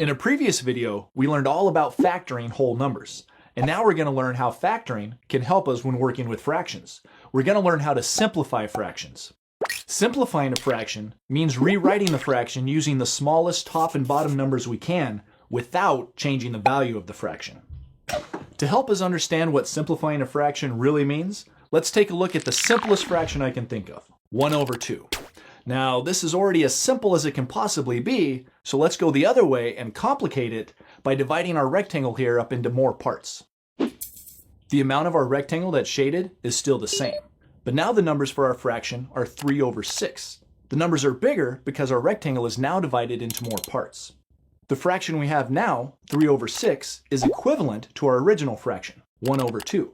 In a previous video, we learned all about factoring whole numbers. And now we're going to learn how factoring can help us when working with fractions. We're going to learn how to simplify fractions. Simplifying a fraction means rewriting the fraction using the smallest top and bottom numbers we can without changing the value of the fraction. To help us understand what simplifying a fraction really means, let's take a look at the simplest fraction I can think of, 1 over 2. Now, this is already as simple as it can possibly be, so let's go the other way and complicate it by dividing our rectangle here up into more parts. The amount of our rectangle that's shaded is still the same, but now the numbers for our fraction are 3 over 6. The numbers are bigger because our rectangle is now divided into more parts. The fraction we have now, 3 over 6, is equivalent to our original fraction, 1 over 2.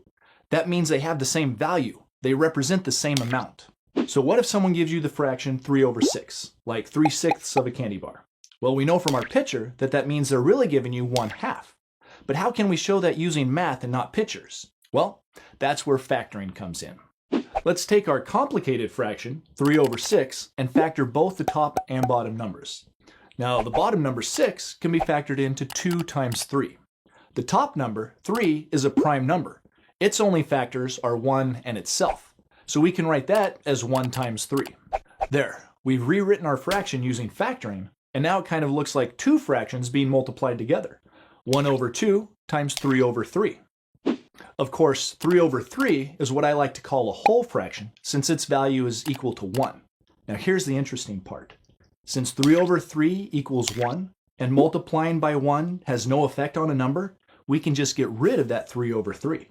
That means they have the same value. They represent the same amount. So what if someone gives you the fraction 3 over 6, like 3/6 of a candy bar? Well, we know from our picture that that means they're really giving you 1/2. But how can we show that using math and not pictures? Well, that's where factoring comes in. Let's take our complicated fraction, 3 over 6, and factor both the top and bottom numbers. Now, the bottom number 6 can be factored into 2 times 3. The top number, 3, is a prime number. Its only factors are 1 and itself. So we can write that as 1 times 3. There, we've rewritten our fraction using factoring, and now it kind of looks like two fractions being multiplied together. 1 over 2 times 3 over 3. Of course, 3 over 3 is what I like to call a whole fraction, since its value is equal to 1. Now here's the interesting part. Since 3 over 3 equals 1, and multiplying by 1 has no effect on a number, we can just get rid of that 3 over 3.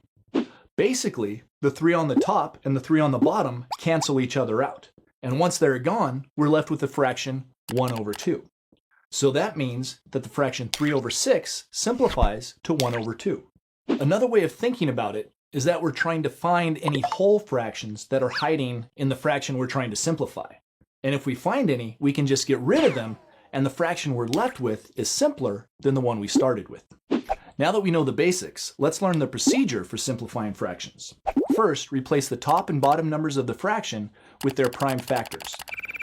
Basically, the 3 on the top and the 3 on the bottom cancel each other out. And once they're gone, we're left with the fraction 1 over 2. So that means that the fraction 3 over 6 simplifies to 1 over 2. Another way of thinking about it is that we're trying to find any whole fractions that are hiding in the fraction we're trying to simplify. And if we find any, we can just get rid of them, and the fraction we're left with is simpler than the one we started with. Now that we know the basics, let's learn the procedure for simplifying fractions. First, replace the top and bottom numbers of the fraction with their prime factors.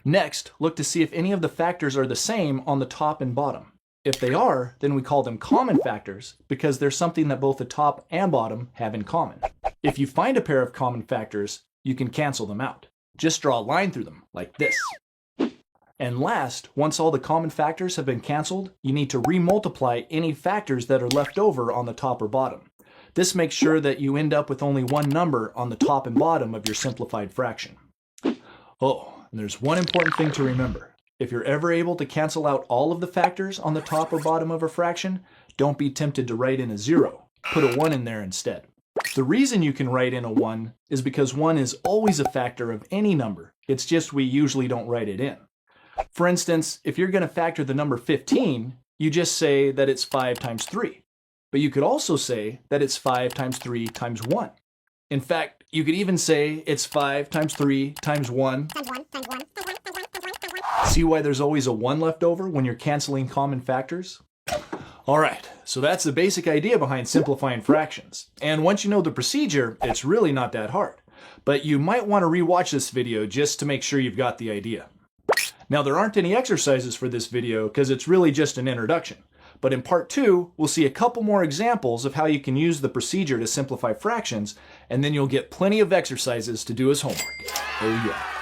Next, look to see if any of the factors are the same on the top and bottom. If they are, then we call them common factors because they're something that both the top and bottom have in common. If you find a pair of common factors, you can cancel them out. Just draw a line through them, like this. And last, once all the common factors have been canceled, you need to remultiply any factors that are left over on the top or bottom. This makes sure that you end up with only one number on the top and bottom of your simplified fraction. Oh, and there's one important thing to remember. If you're ever able to cancel out all of the factors on the top or bottom of a fraction, don't be tempted to write in a 0. Put a 1 in there instead. The reason you can write in a 1 is because 1 is always a factor of any number. It's just we usually don't write it in. For instance, if you're going to factor the number 15, you just say that it's 5 times 3. But you could also say that it's 5 times 3 times 1. In fact, you could even say it's 5 times 3 times 1. See why there's always a 1 left over when you're canceling common factors? Alright, so that's the basic idea behind simplifying fractions. And once you know the procedure, it's really not that hard. But you might want to rewatch this video just to make sure you've got the idea. Now, there aren't any exercises for this video because it's really just an introduction. But in part 2, we'll see a couple more examples of how you can use the procedure to simplify fractions, and then you'll get plenty of exercises to do as homework. Oh yeah.